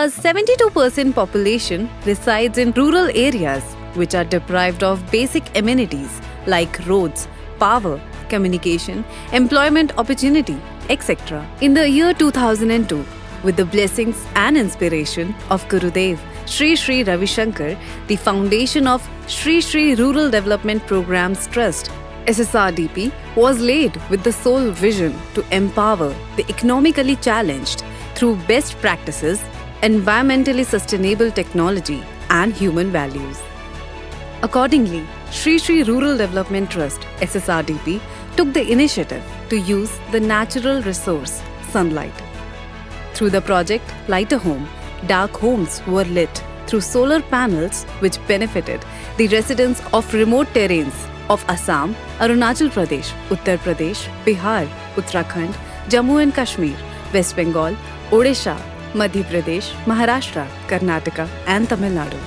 India's 72% population resides in rural areas which are deprived of basic amenities like roads, power, communication, employment opportunity, etc. In the year 2002, with the blessings and inspiration of Gurudev, Sri Sri Ravi Shankar, the foundation of Sri Sri Rural Development Programs Trust, SSRDP, was laid with the sole vision to empower the economically challenged through best practices, environmentally sustainable technology, and human values. Accordingly, Sri Sri Rural Development Trust, SSRDP, took the initiative to use the natural resource, sunlight. Through the project Light a Home, dark homes were lit through solar panels which benefited the residents of remote terrains of Assam, Arunachal Pradesh, Uttar Pradesh, Bihar, Uttarakhand, Jammu and Kashmir, West Bengal, Odisha, Madhya Pradesh, Maharashtra, Karnataka and Tamil Nadu.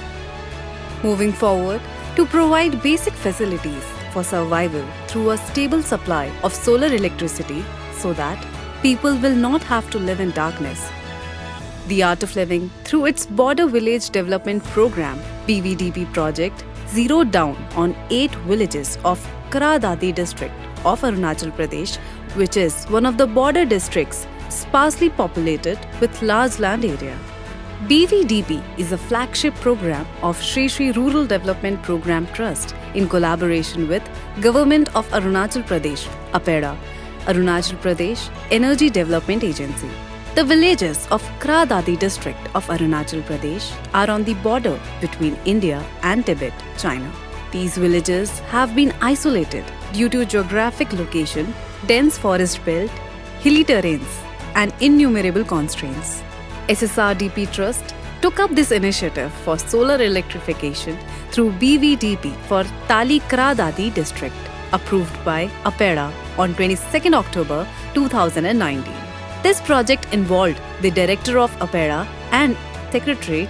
Moving forward, to provide basic facilities for survival through a stable supply of solar electricity so that people will not have to live in darkness. The Art of Living, through its Border Village Development Program (BVDP) project, zeroed down on 8 villages of Daadhi district of Arunachal Pradesh, which is one of the border districts sparsely populated with large land area. BVDP is a flagship program of Sri Sri Rural Development Program Trust in collaboration with Government of Arunachal Pradesh, APEDA, Arunachal Pradesh Energy Development Agency. The villages of Daadhi district of Arunachal Pradesh are on the border between India and Tibet, China. These villages have been isolated due to geographic location, dense forest belt, hilly terrains, and innumerable constraints. SSRDP Trust took up this initiative for solar electrification through BVDP for Tali Daadhi district, approved by APEDA on 22nd October 2019. This project involved the Director of APEDA and Secretary,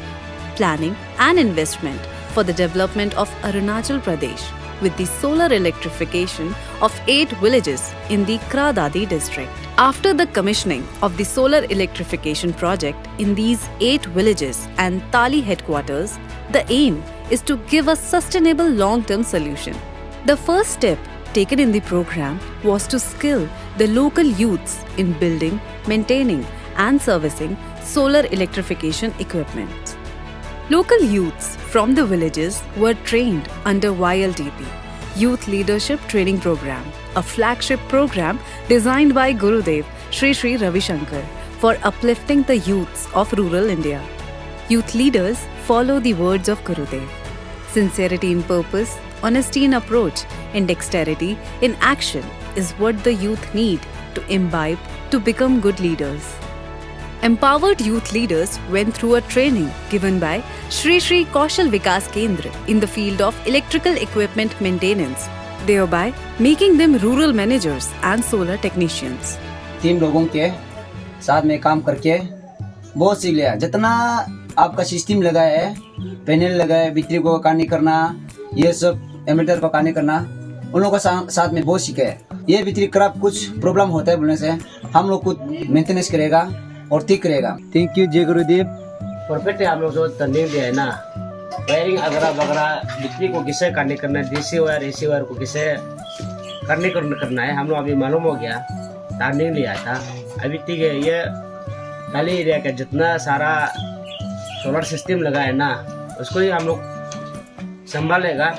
Planning and Investment for the development of Arunachal Pradesh with the solar electrification of 8 villages in the Daadhi district. After the commissioning of the solar electrification project in these 8 villages and Tali headquarters, the aim is to give a sustainable long-term solution. The first step taken in the program was to skill the local youths in building, maintaining and servicing solar electrification equipment. Local youths from the villages were trained under YLDP, Youth Leadership Training Program, a flagship program designed by Gurudev Sri Sri Ravi Shankar for uplifting the youths of rural India. Youth leaders follow the words of Gurudev. Sincerity in purpose, honesty in approach, and dexterity in action is what the youth need to imbibe to become good leaders. Empowered youth leaders went through a training given by Sri Sri Kaushal Vikas Kendra in the field of electrical equipment maintenance, thereby making them rural managers and solar technicians. 3 लोगों के साथ में काम करके बहुत सीख लिया. जितना आपका सिस्टम लगा है, पैनल लगा है, बिजली को काटने करना, ये सब एमिटर को काटने करना, उन लोगों का साथ में बहुत सीखा है. ये बिजली खराब कुछ प्रॉब्लम होता है बोलने से हम लोग खुद मेंटेनेंस करेगा और ठीक करेगा. थैंक यू जय गुरुदेव. परफेक्ट है. हम लोग जो ट्रेनिंग दिया है ना, वायरिंग वगैरह बिजली को कैसे काटने करना है, डीसी वायर एसी वायर को कैसे करना है, हम लोग अभी मालूम हो गया. ट्रेनिंग लिया था. अभी ठीक है. ये डाली एरिया का जितना सारा सोलर सिस्टम लगा है ना, उसको ही हम लोग संभालेगा.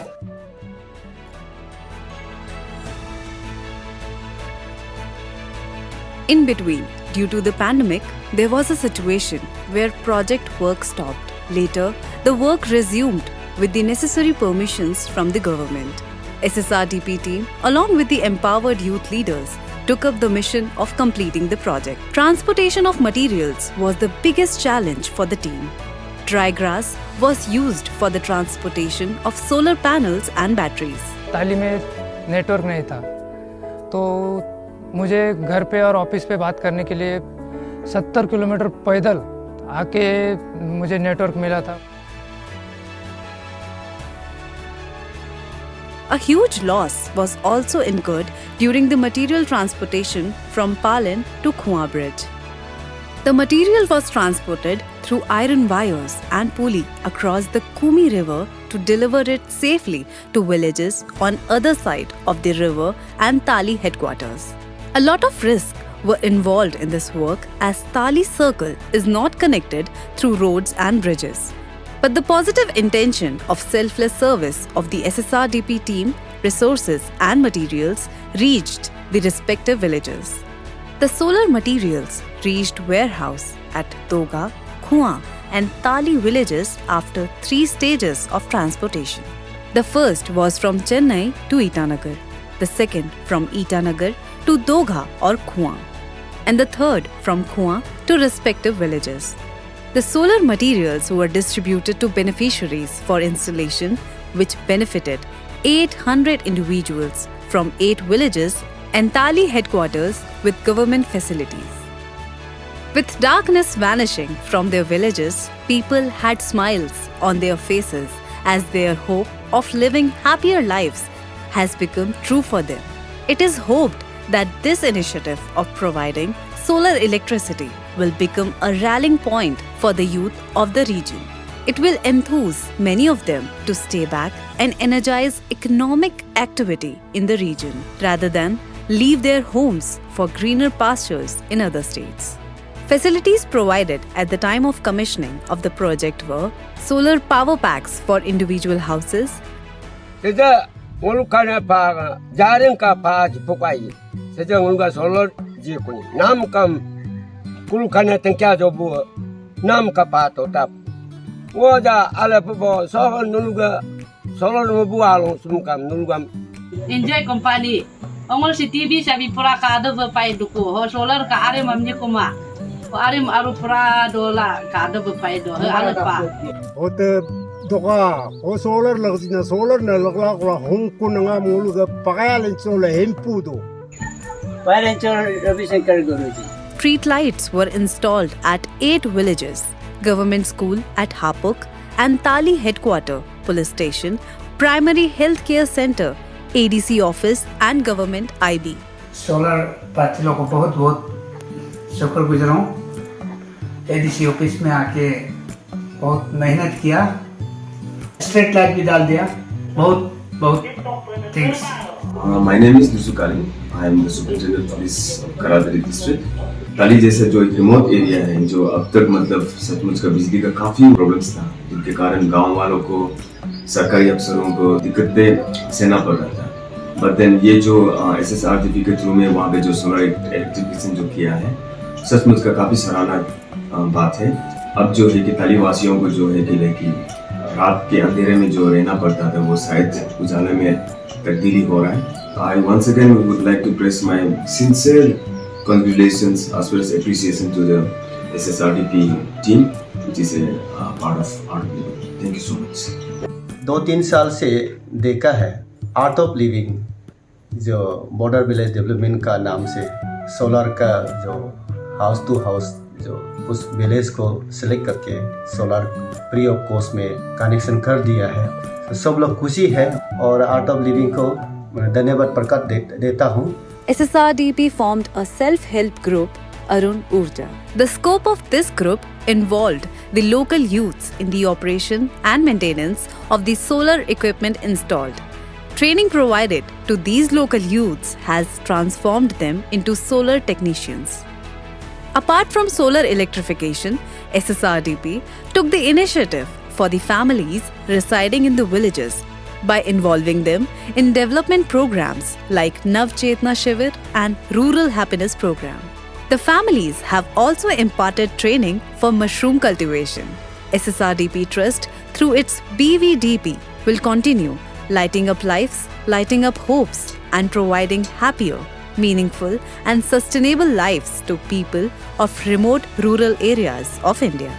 In between, due to the pandemic, there was a situation where project work stopped. Later, the work resumed with the necessary permissions from the government. SSRDP team, along with the empowered youth leaders, took up the mission of completing the project. Transportation of materials was the biggest challenge for the team. Dry grass was used for the transportation of solar panels and batteries. ताली में network नहीं था, तो मुझे घर पे और office पे बात करने के लिए 70 किलोमीटर पैदल आके मुझे नेटवर्क मिला था. A huge loss was also incurred during the material transportation from Palin to Kuan Bridge. The material was transported through iron wires and pulley across the Kumi River to deliver it safely to villages on other side of the river and Tali headquarters. A lot of risks were involved in this work as Tali circle is not connected through roads and bridges. But the positive intention of selfless service of the SSRDP team, resources and materials reached the respective villages. The solar materials reached warehouse at Doga, Khua and Tali villages after 3 stages of transportation. The first was from Chennai to Itanagar, the second from Itanagar to Doga or Khua, and the third from Khua to respective villages. The solar materials were distributed to beneficiaries for installation, which benefited 800 individuals from 8 villages and Tali headquarters with government facilities. With darkness vanishing from their villages, people had smiles on their faces as their hope of living happier lives has become true for them. It is hoped that this initiative of providing solar electricity will become a rallying point for the youth of the region. It will enthuse many of them to stay back and energize economic activity in the region rather than leave their homes for greener pastures in other states. Facilities provided at the time of commissioning of the project were solar power packs for individual houses, Sejak ngulukan apa jaring kapa jipokai. Sejak ngulukan solar jikuni. Nam kam ngulukan tengkia jobu nam kapa totap. Wajah ala popo solar nuluga solar nubu alung sumkam nulugam. Enjoy company. Ongol si TV sabi pura kado berpai duku. Ho solar ka are mamnya kuma. Ho are aru pura dola kado berpai do. Ho ala pa. Hote doka ho solar lagzina solar na lagla ko hong kunanga muluga pakayalan solar hempu do. Street lights were installed at 8 villages, government school at Hapuk and Tali headquarter, police station, primary health care center, ADC office and government IB. Solar पार्टियों को बहुत बहुत शुक्रगुजार हूँ। ADC office में आके बहुत मेहनत किया, स्ट्रीट लाइट भी डाल दिया, बहुत बहुत thanks. My name is Nusukali. I am the superintendent of police of Karadari district. ताली जैसा जो एक रिमोट एरिया है जो अब तक मतलब सचमुच का बिजली का काफी प्रॉब्लम्स था, जिनके कारण गांव वालों को सरकारी अफसरों को दिक्कतें सहना पड़ रहा था। बट देन ये जो SSRDP के थ्रू में वहाँ पे जो सोलर इलेक्ट्रिफिकेशन जो किया है, सचमुच का काफी सराहना बात है। अब जो है कि ताली वासियों को जो है कि रात के अंधेरे में जो रहना पड़ता था वो शायद उजाले में तब्दीली हो रहा है। I once again would like to express my sincere congratulations as well as appreciation to the SSRDP team, which is a part of Art of Living. Thank you so much. 2-3 साल से देखा है आर्ट ऑफ लिविंग जो border village development का नाम से solar का जो हाउस टू हाउस जो उस विलेज को सिलेक्ट करके सोलर फ्री ऑफ कॉस्ट में कनेक्शन कर दिया है। तो सब लोग खुशी है और आर्ट ऑफ लिविंग को धन्यवाद प्रकट देता हूँ। SSRDP formed a self-help group, Arun Urja. The scope of this group involved the local youths in the operation and maintenance of the solar equipment installed. Training provided to these local youths has transformed them into solar technicians. Apart from solar electrification, SSRDP took the initiative for the families residing in the villages by involving them in development programs like Nav Chetna Shivir and Rural Happiness Program. The families have also imparted training for mushroom cultivation. SSRDP Trust, through its BVDP, will continue lighting up lives, lighting up hopes, and providing happier, meaningful, and sustainable lives to people of remote rural areas of India.